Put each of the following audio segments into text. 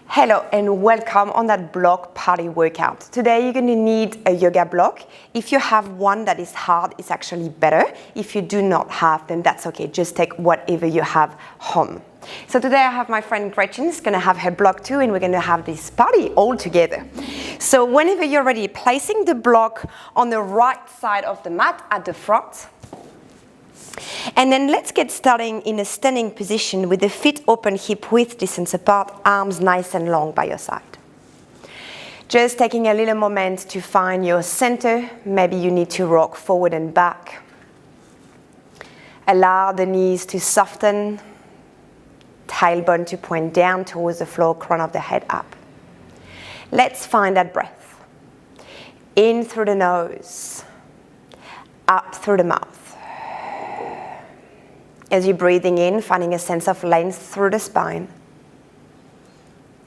Hello and welcome on that block party workout. Today you're going to need a yoga block. If you have one that is hard, it's actually better. If you do not have, then that's okay. Just take whatever you have home. So today I have my friend Gretchen is going to have her block too, and we're going to have this party all together. So whenever you're ready, placing the block on the right side of the mat at the front. And then let's get starting in a standing position with the feet open, hip width distance apart, arms nice and long by your side. Just taking a little moment to find your center. Maybe you need to rock forward and back. Allow the knees to soften, tailbone to point down towards the floor, crown of the head up. Let's find that breath. In through the nose, up through the mouth. As you're breathing in, finding a sense of length through the spine.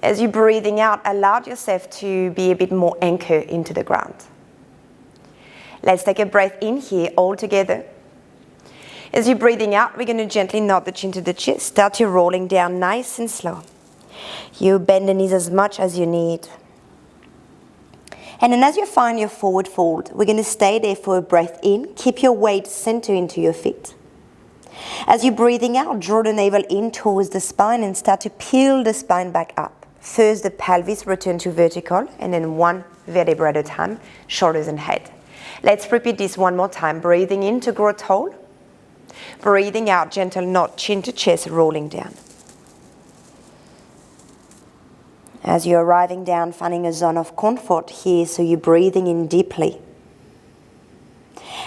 As you're breathing out, allow yourself to be a bit more anchored into the ground. Let's take a breath in here all together. As you're breathing out, we're going to gently nod the chin to the chest. Start your rolling down nice and slow. You bend the knees as much as you need. And then as you find your forward fold, we're going to stay there for a breath in. Keep your weight center into your feet. As you're breathing out, draw the navel in towards the spine and start to peel the spine back up. First, the pelvis return to vertical, and then one vertebra at a time, shoulders and head. Let's repeat this one more time. Breathing in to grow tall. Breathing out, gentle nod, chin to chest, rolling down. As you're arriving down, finding a zone of comfort here, so you're breathing in deeply.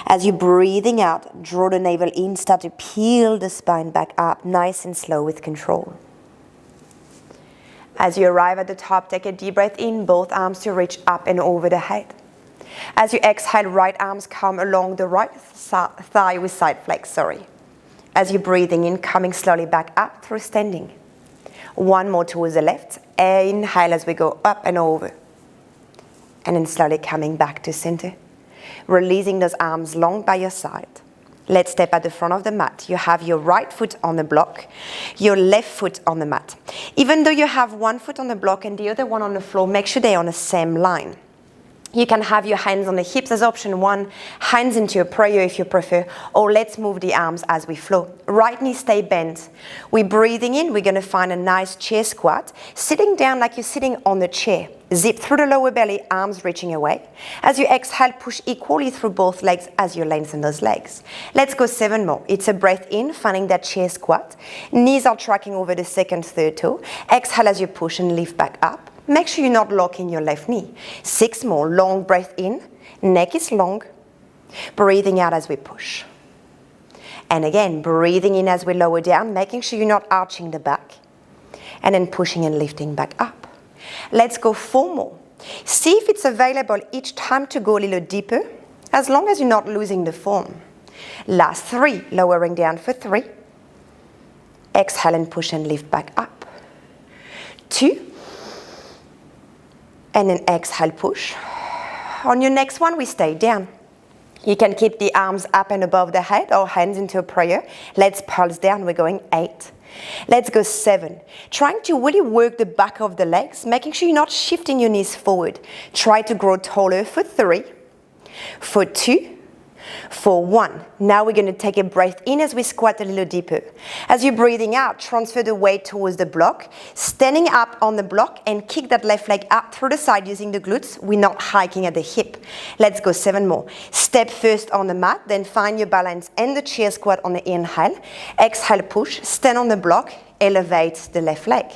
As you're breathing out, draw the navel in, start to peel the spine back up, nice and slow with control. As you arrive at the top, take a deep breath in, both arms to reach up and over the head. As you exhale, right arms come along the right thigh with side flex, As you're breathing in, coming slowly back up through standing. One more towards the left. Inhale as we go up and over. And then slowly coming back to center. Releasing those arms long by your side. Let's step at the front of the mat. You have your right foot on the block, your left foot on the mat. Even though you have one foot on the block and the other one on the floor, make sure they're on the same line. You can have your hands on the hips as option one, hands into a prayer if you prefer, or let's move the arms as we flow. Right knee stay bent. We're breathing in, we're gonna find a nice chair squat, sitting down like you're sitting on the chair. Zip through the lower belly, arms reaching away. As you exhale, push equally through both legs as you lengthen those legs. Let's go 7 more. It's a breath in, finding that chair squat. Knees are tracking over the second, third toe. Exhale as you push and lift back up. Make sure you're not locking your left knee. 6 more. Long breath in. Neck is long. Breathing out as we push. And again, breathing in as we lower down, making sure you're not arching the back. And then pushing and lifting back up. Let's go 4 more. See if it's available each time to go a little deeper, as long as you're not losing the form. Last 3. Lowering down for 3. Exhale and push and lift back up. 2. And then exhale, push. On your next one, we stay down. You can keep the arms up and above the head or hands into a prayer. Let's pulse down. We're going 8. Let's go 7. Trying to really work the back of the legs, making sure you're not shifting your knees forward. Try to grow taller for 3, for 2, for 1. Now we're going to take a breath in as we squat a little deeper. As you're breathing out, transfer the weight towards the block, standing up on the block and kick that left leg up through the side using the glutes. We're not hiking at the hip. Let's go 7 more. Step first on the mat, then find your balance and the chair squat on the inhale. Exhale, push, stand on the block, elevate the left leg.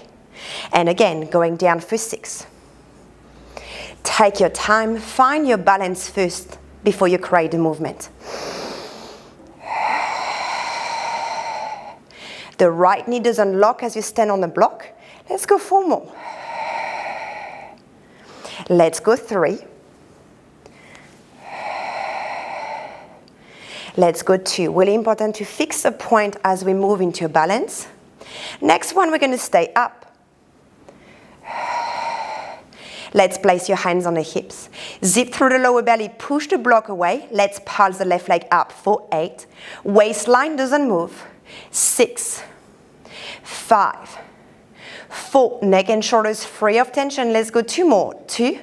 And again, going down for 6. Take your time, find your balance first before you create the movement. The right knee doesn't lock as you stand on the block. Let's go 4 more. Let's go 3. Let's go 2. Really important to fix a point as we move into a balance. Next one, we're going to stay up. Let's place your hands on the hips. Zip through the lower belly, push the block away. Let's pulse the left leg up for 8. Waistline doesn't move. 6, 5, 4, neck and shoulders free of tension. Let's go 2 more. 2,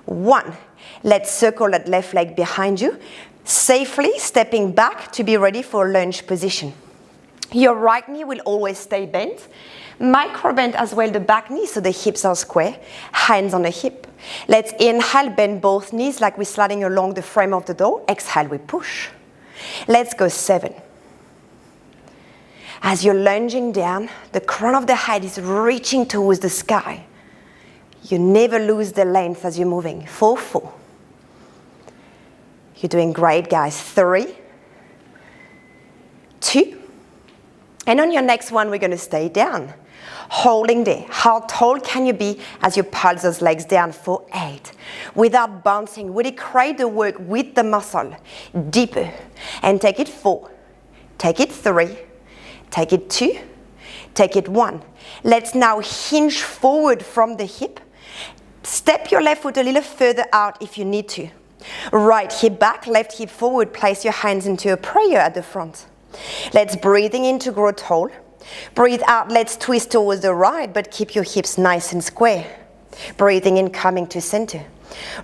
1. Let's circle that left leg behind you, safely stepping back to be ready for lunge position. Your right knee will always stay bent. Micro bend as well the back knee so the hips are square, hands on the hip. Let's inhale, bend both knees like we're sliding along the frame of the door. Exhale, we push. Let's go 7. As you're lunging down, the crown of the head is reaching towards the sky. You never lose the length as you're moving. 4, 4. You're doing great, guys. 3, 2. And on your next one, we're going to stay down. Holding there. How tall can you be as you pulse those legs down for 8? Without bouncing, really create the work with the muscle. Deeper. And take it 4. Take it 3. Take it 2. Take it 1. Let's now hinge forward from the hip. Step your left foot a little further out if you need to. Right hip back, left hip forward. Place your hands into a prayer at the front. Let's breathing in to grow tall. Breathe out, let's twist towards the right, but keep your hips nice and square. Breathing in, coming to center.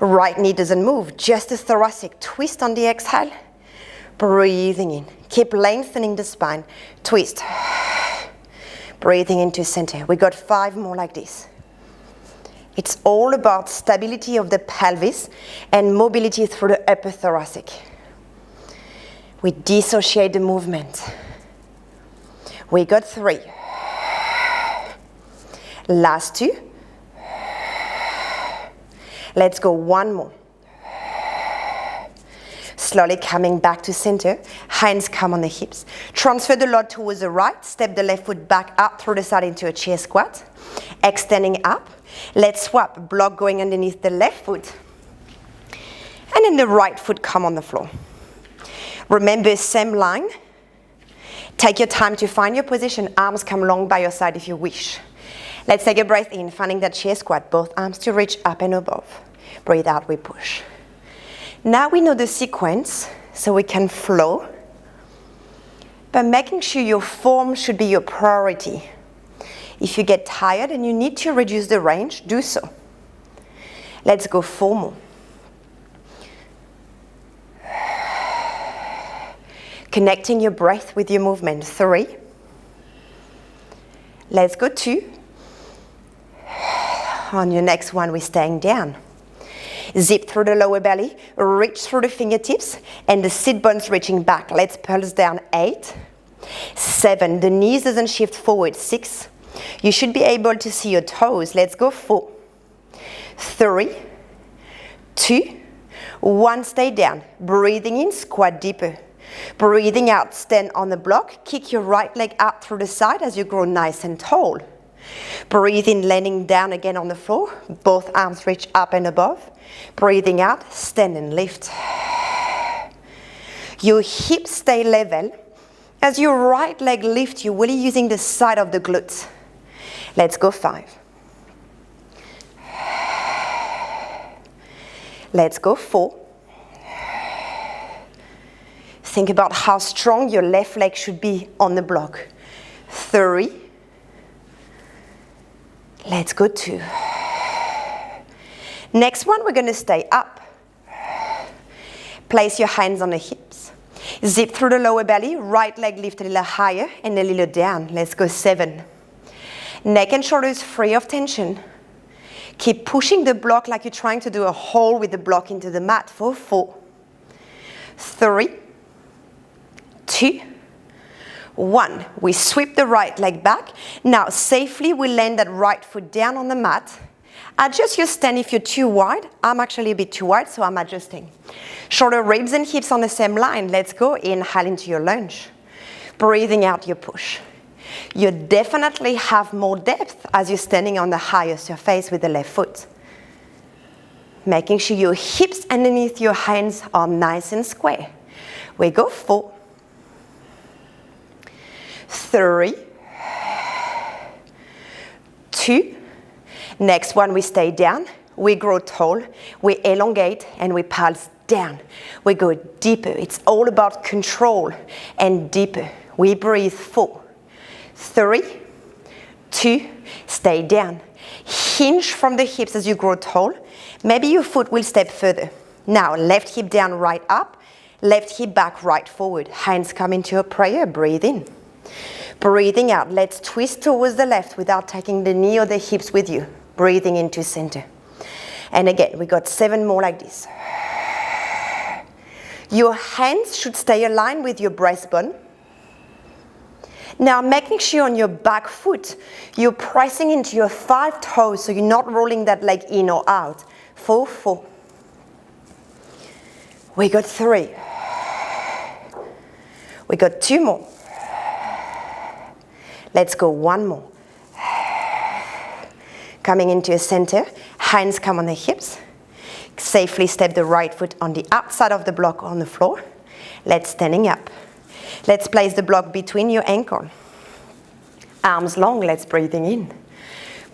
Right knee doesn't move, just a thoracic twist on the exhale. Breathing in, keep lengthening the spine. Twist. Breathing into center. We got 5 more like this. It's all about stability of the pelvis and mobility through the upper thoracic. We dissociate the movement. We got 3. Last 2. Let's go 1 more. Slowly coming back to center. Hands come on the hips. Transfer the load towards the right. Step the left foot back up through the side into a chair squat. Extending up. Let's swap. Block going underneath the left foot. And then the right foot come on the floor. Remember, same line. Take your time to find your position. Arms come long by your side if you wish. Let's take a breath in, finding that chair squat. Both arms to reach up and above. Breathe out, we push. Now we know the sequence, so we can flow. But making sure your form should be your priority. If you get tired and you need to reduce the range, do so. Let's go 4 more. Connecting your breath with your movement. 3. Let's go 2. On your next one, we're staying down. Zip through the lower belly, reach through the fingertips, and the sit bones reaching back. Let's pulse down. 8. 7. The knees doesn't shift forward. 6. You should be able to see your toes. Let's go 4. 3. 2. 1. Stay down. Breathing in, squat deeper. Breathing out, stand on the block. Kick your right leg out through the side as you grow nice and tall. Breathe in, landing down again on the floor. Both arms reach up and above. Breathing out, stand and lift. Your hips stay level. As your right leg lifts, you're really using the side of the glutes. Let's go 5. Let's go 4. Think about how strong your left leg should be on the block. 3. Let's go 2. Next one, we're going to stay up. Place your hands on the hips. Zip through the lower belly. Right leg lift a little higher and a little down. Let's go 7. Neck and shoulders free of tension. Keep pushing the block like you're trying to do a hole with the block into the mat for 4. 3. 2. 1. We sweep the right leg back. Now safely we land that right foot down on the mat. Adjust your stand if you're too wide. I'm actually a bit too wide, so I'm adjusting. Shoulder, ribs and hips on the same line. Let's go. Inhale into your lunge. Breathing out your push. You definitely have more depth as you're standing on the higher surface with the left foot. Making sure your hips underneath your hands are nice and square. We go 4. 3. 2. Next one, we stay down. We grow tall. We elongate and we pulse down. We go deeper. It's all about control and deeper. We breathe 4. 3. 2. stay down. Hinge from the hips as you grow tall. Maybe your foot will step further. Now, left hip down, right up. Left hip back, right forward. Hands come into a prayer, breathe in. Breathing out, let's twist towards the left without taking the knee or the hips with you. Breathing into center. And again, we got 7 more like this. Your hands should stay aligned with your breastbone. Now, making sure on your back foot, you're pressing into your 5 toes so you're not rolling that leg in or out. 4, 4. We got 3. We got 2 more. Let's go 1 more. Coming into a center, hands come on the hips. Safely step the right foot on the outside of the block on the floor. Let's standing up. Let's place the block between your ankle. Arms long, let's breathing in.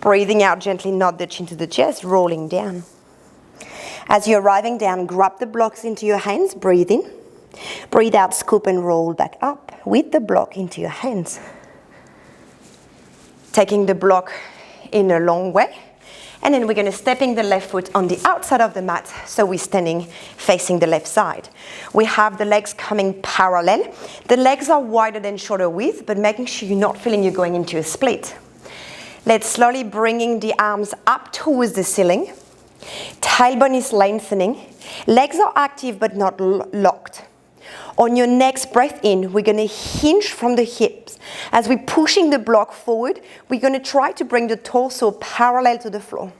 Breathing out, gently nod the chin to the chest, rolling down. As you're arriving down, grab the blocks into your hands, breathe in. Breathe out, scoop and roll back up with the block into your hands. Taking the block in a long way. And then we're going to stepping the left foot on the outside of the mat, so we're standing facing the left side. We have the legs coming parallel. The legs are wider than shoulder width, but making sure you're not feeling you're going into a split. Let's slowly bringing the arms up towards the ceiling. Tailbone is lengthening. Legs are active but not locked. On your next breath in, we're going to hinge from the hips. As we're pushing the block forward, we're going to try to bring the torso parallel to the floor.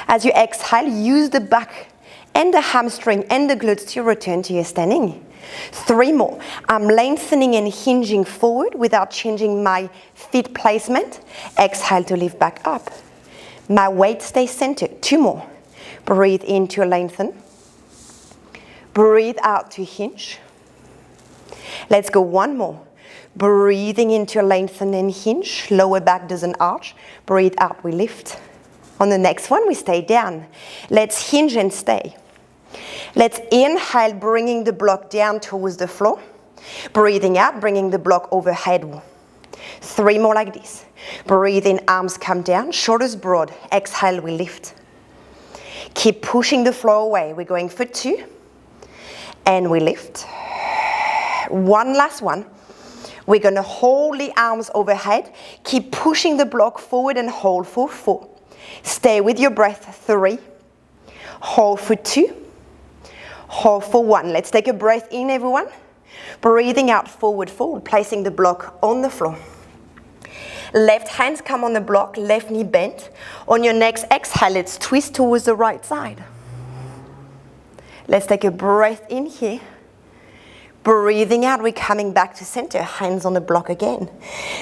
As you exhale, use the back and the hamstring and the glutes to return to your standing. 3 more. I'm lengthening and hinging forward without changing my feet placement. Exhale to lift back up. My weight stays centered. 2 more. Breathe in to lengthen. Breathe out to hinge. Let's go 1 more. Breathing into lengthen and hinge. Lower back doesn't arch. Breathe out, we lift. On the next one, we stay down. Let's hinge and stay. Let's inhale, bringing the block down towards the floor. Breathing out, bringing the block overhead. 3 more like this. Breathe in, arms come down, shoulders broad. Exhale, we lift. Keep pushing the floor away. We're going for 2. And we lift. 1 last one. We're going to hold the arms overhead. Keep pushing the block forward and hold for 4. Stay with your breath. 3. Hold for 2. Hold for 1. Let's take a breath in, everyone. Breathing out, forward fold, placing the block on the floor. Left hands come on the block, left knee bent. On your next exhale, let's twist towards the right side. Let's take a breath in here. Breathing out, we're coming back to center, hands on the block again.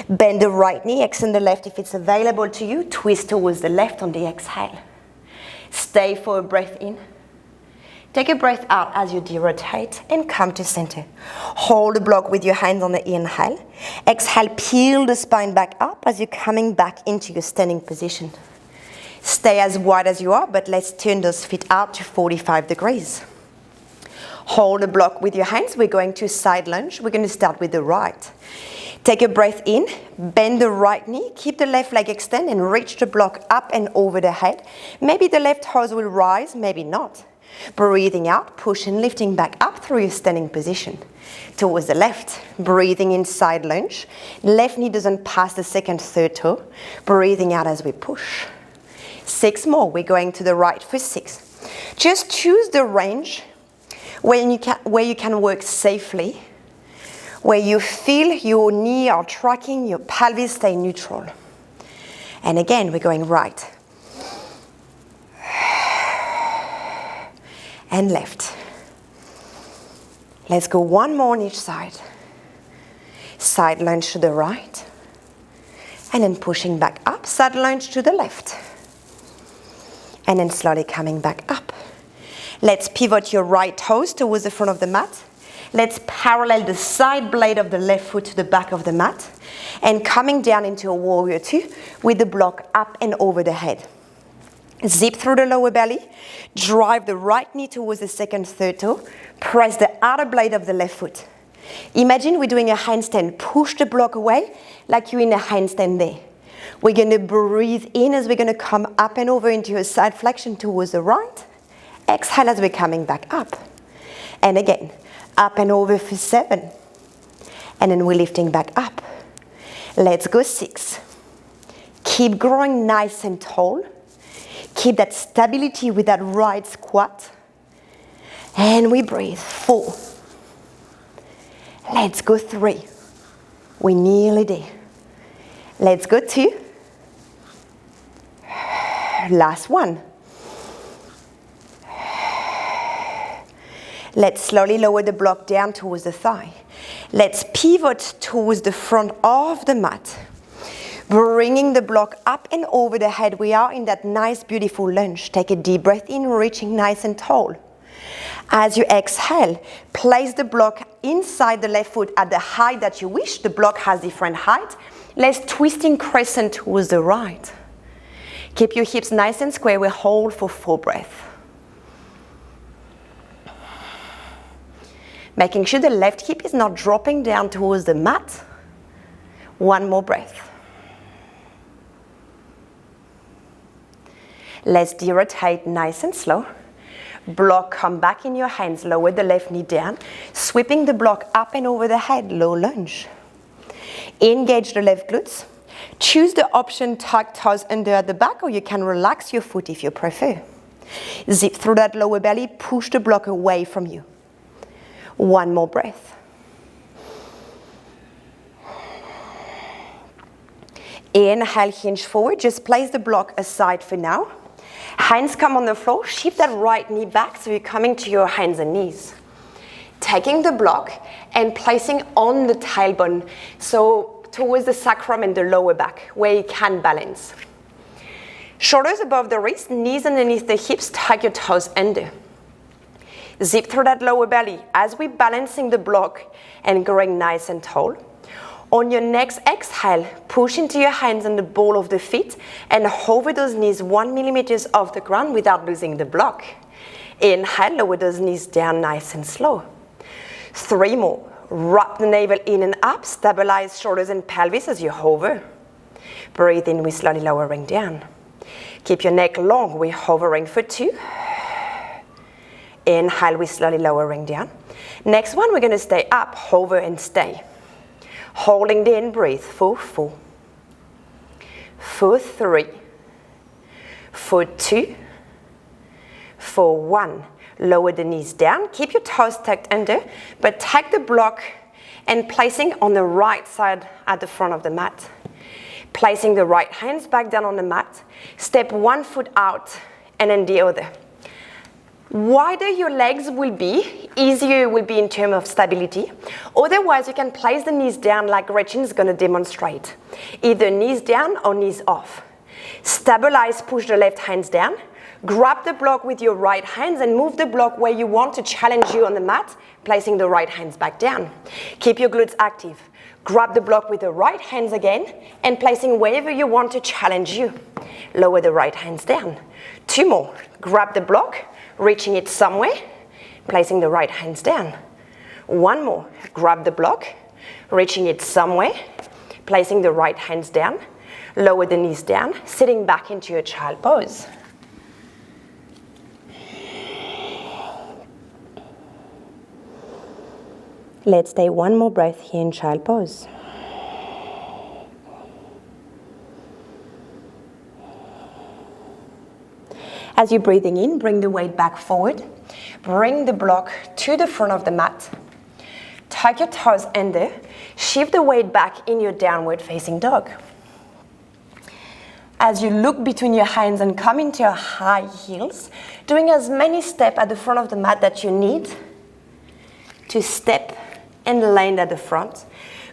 Bend the right knee, extend the left if it's available to you. Twist towards the left on the exhale. Stay for a breath in. Take a breath out as you derotate and come to center. Hold the block with your hands on the inhale. Exhale, peel the spine back up as you're coming back into your standing position. Stay as wide as you are, but let's turn those feet out to 45 degrees. Hold the block with your hands. We're going to side lunge. We're going to start with the right. Take a breath in, bend the right knee, keep the left leg extend and reach the block up and over the head. Maybe the left toes will rise, maybe not. Breathing out, push and lifting back up through your standing position. Towards the left, breathing in side lunge. Left knee doesn't pass the second, third toe. Breathing out as we push. 6 more. We're going to the right for 6. Just choose the range where you can work safely, where you feel your knee are tracking, your pelvis stay neutral. And again, we're going right. And left. Let's go 1 more on each side. Side lunge to the right. And then pushing back up, side lunge to the left. And then slowly coming back up. Let's pivot your right toes towards the front of the mat. Let's parallel the side blade of the left foot to the back of the mat. And coming down into a warrior 2 with the block up and over the head. Zip through the lower belly. Drive the right knee towards the second, third toe. Press the outer blade of the left foot. Imagine we're doing a handstand. Push the block away like you're in a handstand there. We're going to breathe in as we're going to come up and over into a side flexion towards the right. Exhale as we're coming back up. And again, up and over for 7. And then we're lifting back up. Let's go 6. Keep growing nice and tall. Keep that stability with that right squat. And we breathe. 4. Let's go 3. We're nearly there. Let's go 2. Last 1. Let's slowly lower the block down towards the thigh. Let's pivot towards the front of the mat. Bringing the block up and over the head. We are in that nice, beautiful lunge. Take a deep breath in, reaching nice and tall. As you exhale, place the block inside the left foot at the height that you wish. The block has different height. Let's twisting crescent towards the right. Keep your hips nice and square. We hold for 4 breaths. Making sure the left hip is not dropping down towards the mat. 1 more breath. Let's derotate nice and slow. Block, come back in your hands, lower the left knee down, sweeping the block up and over the head, low lunge. Engage the left glutes. Choose the option tuck toes under at the back, or you can relax your foot if you prefer. Zip through that lower belly, push the block away from you. 1 more breath. Inhale, hinge forward. Just place the block aside for now. Hands come on the floor. Shift that right knee back so you're coming to your hands and knees. Taking the block and placing on the tailbone, so towards the sacrum and the lower back, where you can balance. Shoulders above the wrist, knees underneath the hips, tuck your toes under. Zip through that lower belly as we're balancing the block and growing nice and tall. On your next exhale, push into your hands and the ball of the feet and hover those knees 1 millimeter off the ground without losing the block. Inhale, lower those knees down nice and slow. 3 more. Wrap the navel in and up, stabilize shoulders and pelvis as you hover. Breathe in, we're slowly lowering down. Keep your neck long, we're hovering for 2. Inhale, we're slowly lowering down. Next one, we're going to stay up, hover and stay. Holding the in, breathe for 4. For 3. For 2. For 1. Lower the knees down. Keep your toes tucked under, but take the block and placing on the right side at the front of the mat. Placing the right hands back down on the mat. Step 1 foot out and then the other. Wider your legs will be, easier it will be in terms of stability. Otherwise, you can place the knees down like Gretchen is going to demonstrate. Either knees down or knees off. Stabilize, push the left hands down. Grab the block with your right hands and move the block where you want to challenge you on the mat, placing the right hands back down. Keep your glutes active. Grab the block with the right hands again and placing wherever you want to challenge you. Lower the right hands down. 2 more. Grab the block, reaching it somewhere, placing the right hands down. 1 more. Grab the block, reaching it somewhere, placing the right hands down. Lower the knees down, sitting back into your child pose. Let's take 1 more breath here in child pose. As you're breathing in, bring the weight back forward. Bring the block to the front of the mat. Tuck your toes under. Shift the weight back in your downward facing dog. As you look between your hands and come into your high heels, doing as many steps at the front of the mat that you need to step and land at the front.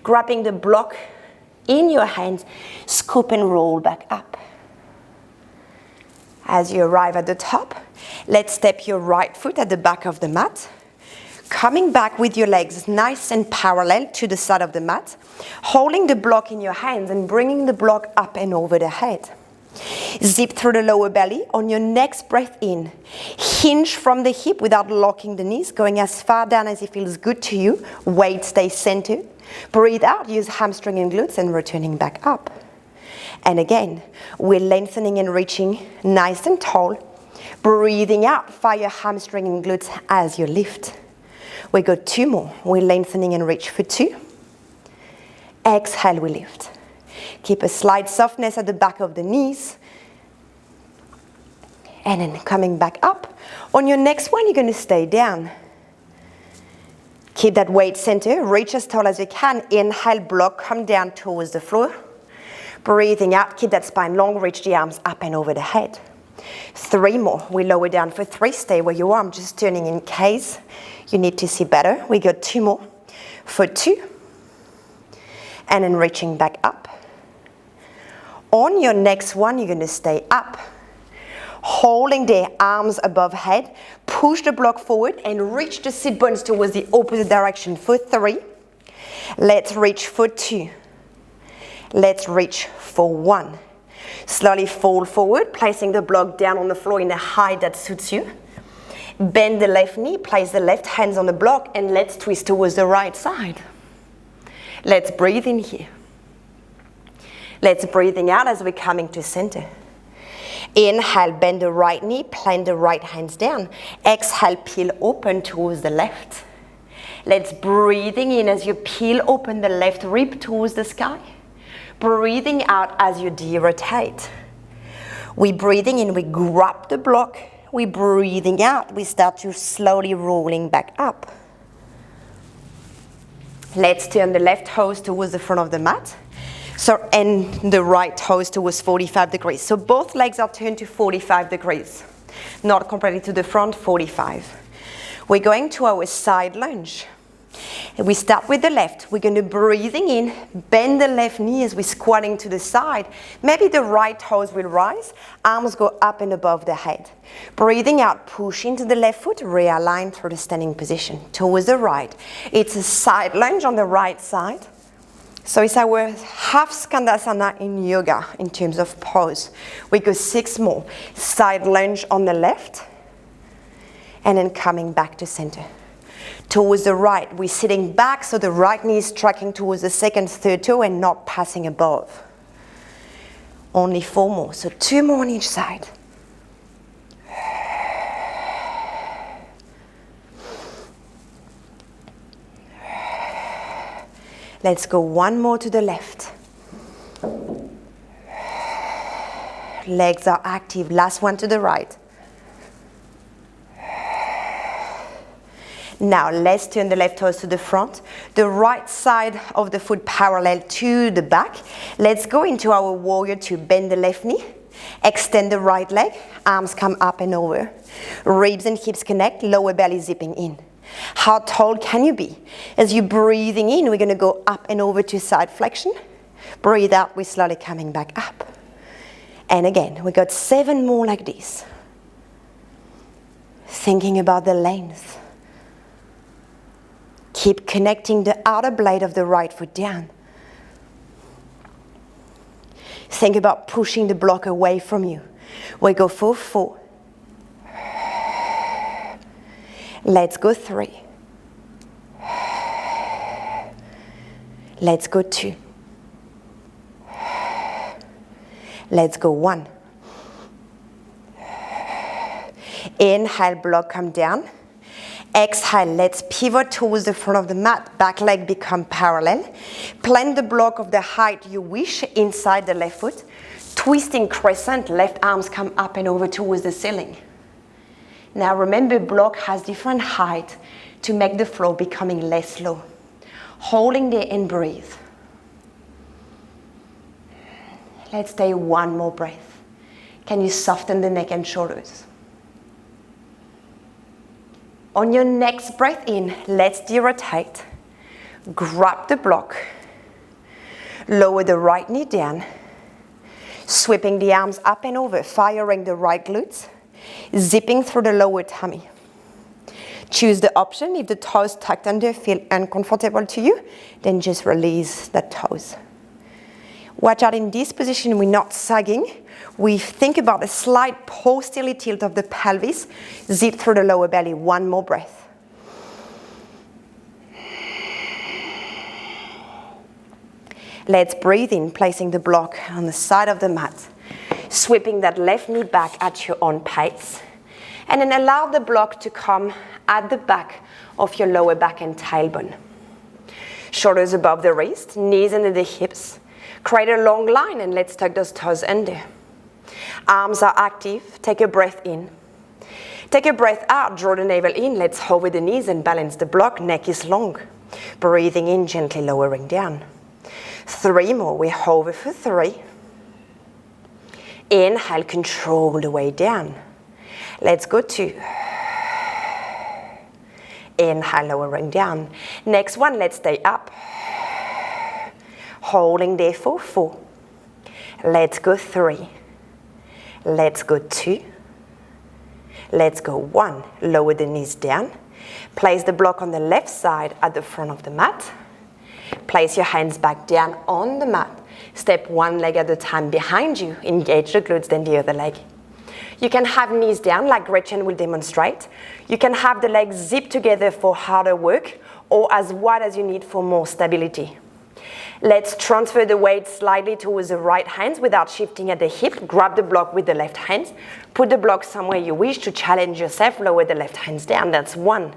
Grabbing the block in your hands, scoop and roll back up. As you arrive at the top, let's step your right foot at the back of the mat. Coming back with your legs nice and parallel to the side of the mat. Holding the block in your hands and bringing the block up and over the head. Zip through the lower belly. On your next breath in, hinge from the hip without locking the knees, going as far down as it feels good to you. Weight stays centered. Breathe out, use hamstring and glutes and returning back up. And again, we're lengthening and reaching nice and tall. Breathing out, fire hamstring and glutes as you lift. We go 2 more. We're lengthening and reach for 2. Exhale, we lift. Keep a slight softness at the back of the knees. And then coming back up. On your next one, you're going to stay down. Keep that weight center. Reach as tall as you can. Inhale, block, come down towards the floor. Breathing out, keep that spine long. Reach the arms up and over the head. 3 more. We lower down for 3. Stay where you are. I'm just turning in case you need to see better. We got 2 more. For 2. And then reaching back up. On your next one, you're going to stay up. Holding the arms above head. Push the block forward and reach the sit bones towards the opposite direction for 3. Let's reach for 2. Let's reach for 1. Slowly fold forward, placing the block down on the floor in a height that suits you. Bend the left knee, place the left hands on the block, and let's twist towards the right side. Let's breathe in here. Let's breathing out as we're coming to center. Inhale, bend the right knee, plant the right hands down. Exhale, peel open towards the left. Let's breathing in as you peel open the left rib towards the sky. Breathing out as you de-rotate. We breathing in, we grab the block. We breathing out, we start to slowly rolling back up. Let's turn the left toes towards the front of the mat. And the right toes towards 45 degrees. So both legs are turned to 45 degrees. Not completely to the front, 45. We're going to our side lunge. We start with the left. We're going to breathing in, bend the left knee as we're squatting to the side. Maybe the right toes will rise. Arms go up and above the head. Breathing out, push into the left foot, realign through the standing position towards the right. It's a side lunge on the right side. So it's our half skandasana in yoga in terms of pose. We go 6 more. Side lunge on the left. And then coming back to center. Towards the right, we're sitting back so the right knee is tracking towards the second, third toe and not passing above. Only 4 more, so 2 more on each side. Let's go 1 more to the left. Legs are active. Last one to the right. Now let's turn the left toes to the front. The right side of the foot parallel to the back. Let's go into our warrior 2. Bend the left knee. Extend the right leg. Arms come up and over. Ribs and hips connect. Lower belly zipping in. How tall can you be? As you're breathing in, we're going to go up and over to side flexion. Breathe out, we're slowly coming back up. And again, we got 7 more like this. Thinking about the length. Keep connecting the outer blade of the right foot down. Think about pushing the block away from you. We go for 4. Let's go 3. Let's go 2. Let's go 1. Inhale, block, come down. Exhale, let's pivot towards the front of the mat. Back leg become parallel. Plant the block of the height you wish inside the left foot. Twisting crescent, left arms come up and over towards the ceiling. Now remember, block has different height to make the flow becoming less slow. Holding there and breathe. Let's take 1 more breath. Can you soften the neck and shoulders? On your next breath in, let's de-rotate. Grab the block. Lower the right knee down. Sweeping the arms up and over, firing the right glutes. Zipping through the lower tummy. Choose the option. If the toes tucked under feel uncomfortable to you, then just release the toes. Watch out in this position, we're not sagging. We think about a slight posterior tilt of the pelvis. Zip through the lower belly. 1 more breath. Let's breathe in, placing the block on the side of the mat. Sweeping that left knee back at your own pace. And then allow the block to come at the back of your lower back and tailbone. Shoulders above the wrist, knees under the hips. Create a long line and let's tuck those toes under. Arms are active. Take a breath in. Take a breath out, draw the navel in. Let's hover the knees and balance the block. Neck is long. Breathing in, gently lowering down. 3 more. We hover for 3. Inhale, control the way down. Let's go 2. Inhale, lowering down. Next one, let's stay up. Holding there for 4. Let's go 3. Let's go 2. Let's go 1. Lower the knees down. Place the block on the left side at the front of the mat. Place your hands back down on the mat. Step one leg at a time behind you. Engage the glutes, then the other leg. You can have knees down like Gretchen will demonstrate. You can have the legs zip together for harder work or as wide as you need for more stability. Let's transfer the weight slightly towards the right hand without shifting at the hip. Grab the block with the left hand. Put the block somewhere you wish to challenge yourself. Lower the left hands down. That's 1.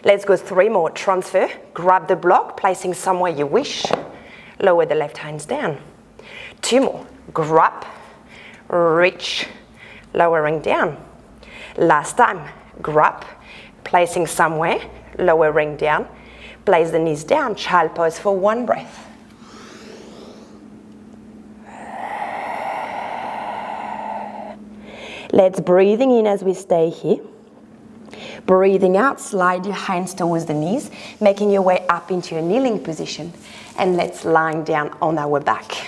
Let's go 3 more. Transfer. Grab the block, placing somewhere you wish. Lower the left hands down. 2 more. Grab, reach, lowering down. Last time. Grab, placing somewhere, lowering down. Place the knees down. Child pose for 1 breath. Let's breathing in as we stay here. Breathing out, slide your hands towards the knees, making your way up into a kneeling position. And let's lie down on our back.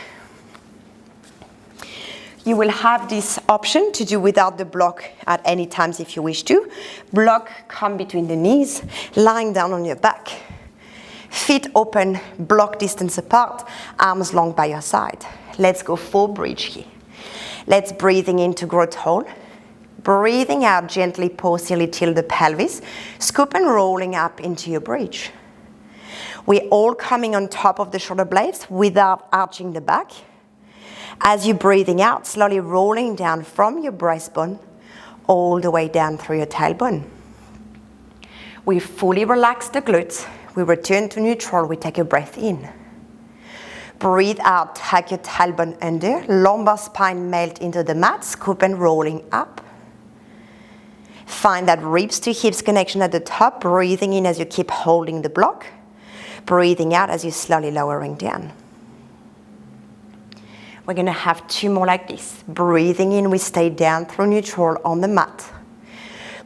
You will have this option to do without the block at any times if you wish to. Block, come between the knees, lying down on your back. Feet open, block distance apart, arms long by your side. Let's go full bridge here. Let's breathing in to grow tall. Breathing out, gently posteriorly tilt the pelvis. Scoop and rolling up into your bridge. We're all coming on top of the shoulder blades without arching the back. As you're breathing out, slowly rolling down from your breastbone all the way down through your tailbone. We fully relax the glutes. We return to neutral. We take a breath in. Breathe out, take your tailbone under, lumbar spine melt into the mat, scoop and rolling up. Find that ribs to hips connection at the top, breathing in as you keep holding the block. Breathing out as you're slowly lowering down. We're going to have 2 more like this. Breathing in, we stay down through neutral on the mat.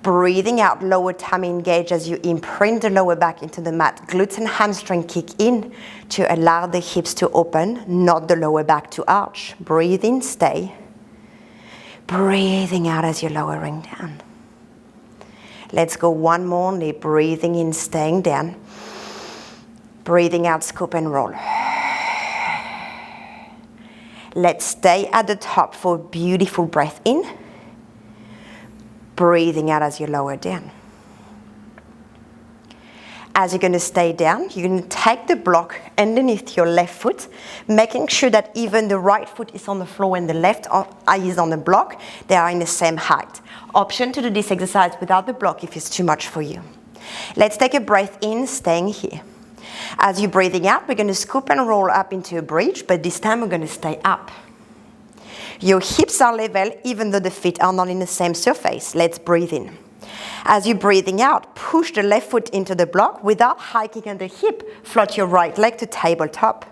Breathing out, lower tummy engage as you imprint the lower back into the mat. Glutes and hamstring kick in to allow the hips to open, not the lower back to arch. Breathe in, stay. Breathing out as you're lowering down. Let's go 1 more only. Breathing in, staying down. Breathing out, scoop and roll. Let's stay at the top for a beautiful breath in. Breathing out as you lower down. As you're going to stay down, you're going to take the block underneath your left foot, making sure that even the right foot is on the floor and the left is on the block. They are in the same height. Option to do this exercise without the block if it's too much for you. Let's take a breath in, staying here. As you're breathing out, we're going to scoop and roll up into a bridge, but this time we're going to stay up. Your hips are level even though the feet are not in the same surface. Let's breathe in. As you're breathing out, push the left foot into the block without hiking on the hip. Float your right leg to tabletop.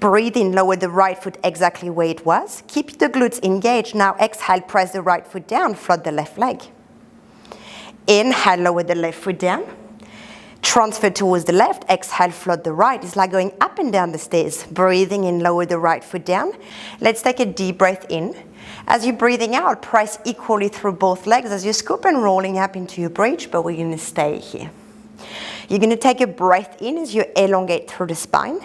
Breathe in, lower the right foot exactly where it was. Keep the glutes engaged. Now exhale, press the right foot down, float the left leg. Inhale, lower the left foot down. Transfer towards the left, exhale, float the right. It's like going up and down the stairs. Breathing in, lower the right foot down. Let's take a deep breath in. As you're breathing out, press equally through both legs as you scoop and rolling up into your bridge, but we're going to stay here. You're going to take a breath in as you elongate through the spine.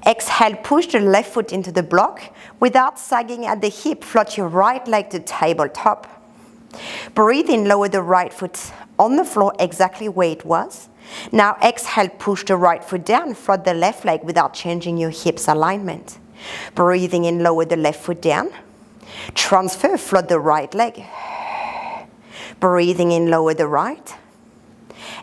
Exhale, push the left foot into the block. Without sagging at the hip, float your right leg to tabletop. Breathe in, lower the right foot on the floor exactly where it was. Now exhale, push the right foot down, float the left leg without changing your hips alignment. Breathing in, lower the left foot down. Transfer, float the right leg. Breathing in, lower the right.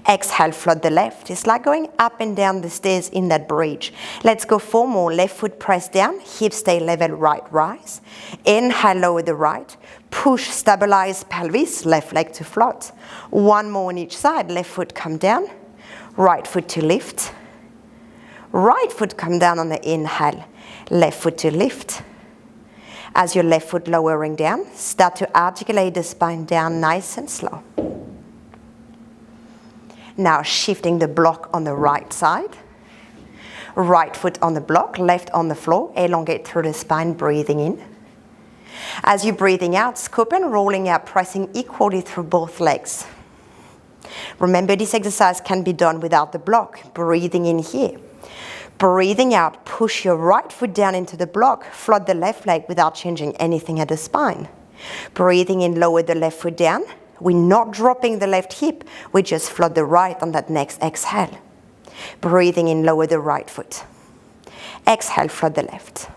Exhale, float the left. It's like going up and down the stairs in that bridge. Let's go 4 more. Left foot press down, hips stay level, right rise. Inhale, lower the right. Push, stabilize pelvis, left leg to float. 1 more on each side. Left foot come down, right foot to lift. Right foot come down on the inhale, left foot to lift. As your left foot lowering down, start to articulate the spine down nice and slow. Now shifting the block on the right side. Right foot on the block, left on the floor. Elongate through the spine, breathing in. As you're breathing out, scoop and rolling out, pressing equally through both legs. Remember, this exercise can be done without the block. Breathing in here. Breathing out, push your right foot down into the block. Float the left leg without changing anything at the spine. Breathing in, lower the left foot down. We're not dropping the left hip. We just float the right on that next exhale. Breathing in, lower the right foot. Exhale, float the left.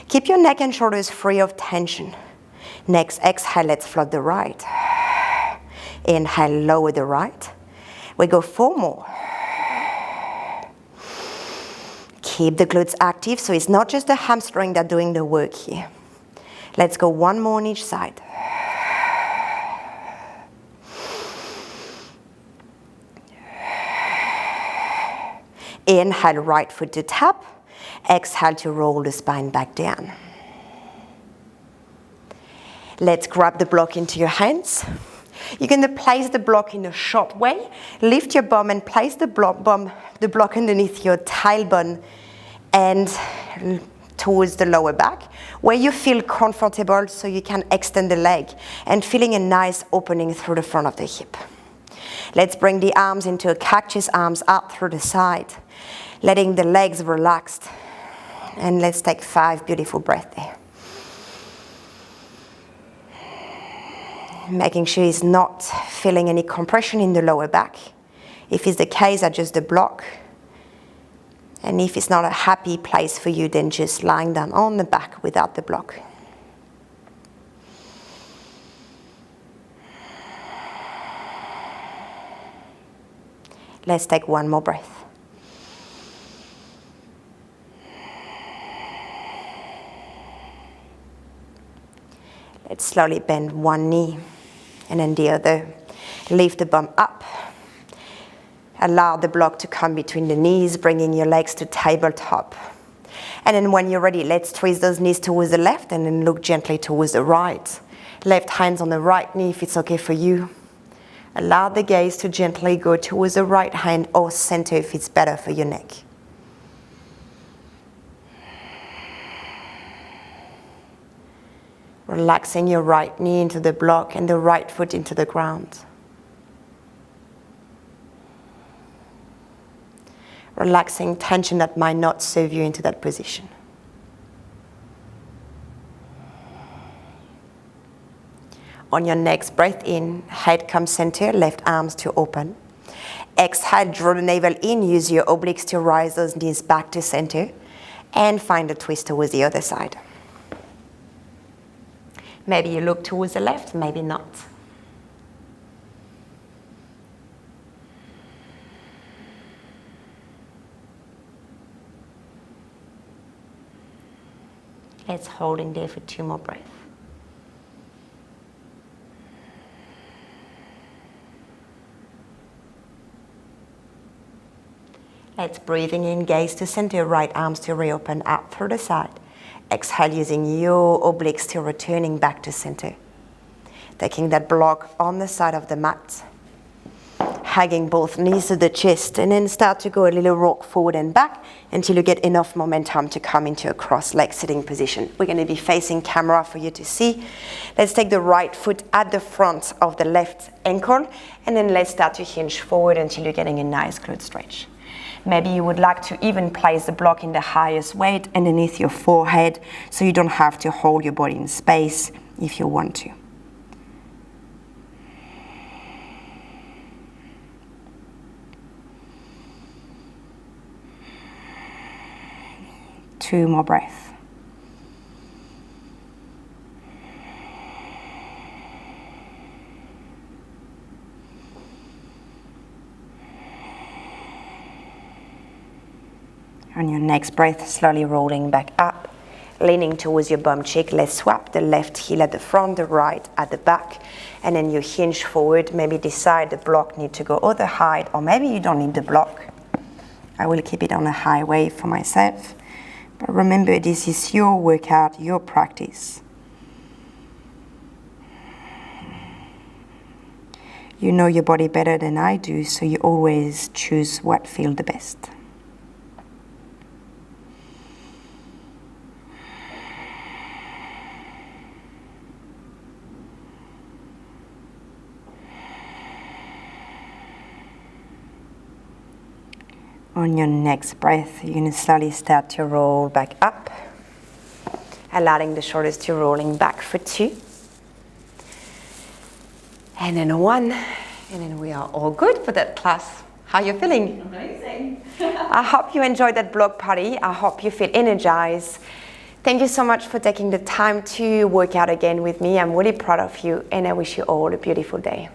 Keep your neck and shoulders free of tension. Next exhale, let's float the right. Inhale, lower the right. We go 4 more. Keep the glutes active, so it's not just the hamstring that's doing the work here. Let's go 1 more on each side. Inhale, right foot to tap. Exhale to roll the spine back down. Let's grab the block into your hands. You're going to place the block in a short way. Lift your bum and place the block underneath your tailbone and towards the lower back, where you feel comfortable so you can extend the leg and feeling a nice opening through the front of the hip. Let's bring the arms into a cactus, arms out through the side, letting the legs relaxed. And let's take 5 beautiful breaths there. Making sure it's not feeling any compression in the lower back. If it's the case, adjust the block. And if it's not a happy place for you, then just lying down on the back without the block. Let's take 1 more breath. Let's slowly bend 1 knee and then the other. Lift the bum up. Allow the block to come between the knees, bringing your legs to tabletop. And then when you're ready, let's twist those knees towards the left and then look gently towards the right. Left hands on the right knee if it's okay for you. Allow the gaze to gently go towards the right hand or center if it's better for your neck. Relaxing your right knee into the block and the right foot into the ground. Relaxing tension that might not serve you into that position. On your next breath in, head comes center, left arms to open. Exhale, draw the navel in, use your obliques to rise those knees back to center, and find a twist towards the other side. Maybe you look towards the left, maybe not. Let's hold in there for 2 more breaths. Let's breathing in, gaze to center, right arms to reopen out through the side. Exhale using your obliques to returning back to center. Taking that block on the side of the mat. Hugging both knees to the chest and then start to go a little rock forward and back until you get enough momentum to come into a cross-leg sitting position. We're going to be facing camera for you to see. Let's take the right foot at the front of the left ankle and then let's start to hinge forward until you're getting a nice glute stretch. Maybe you would like to even place the block in the highest weight underneath your forehead so you don't have to hold your body in space if you want to. 2 more breaths. On your next breath, slowly rolling back up, leaning towards your bum cheek. Let's swap the left heel at the front, the right at the back, and then you hinge forward. Maybe decide the block need to go other height, or maybe you don't need the block. I will keep it on a high wave for myself. But remember, this is your workout, your practice. You know your body better than I do, so you always choose what feels the best. On your next breath, you're going to slowly start to roll back up, allowing the shoulders to rolling back for 2. And then 1. And then we are all good for that class. How are you feeling? Amazing. I hope you enjoyed that block party. I hope you feel energized. Thank you so much for taking the time to work out again with me. I'm really proud of you, and I wish you all a beautiful day.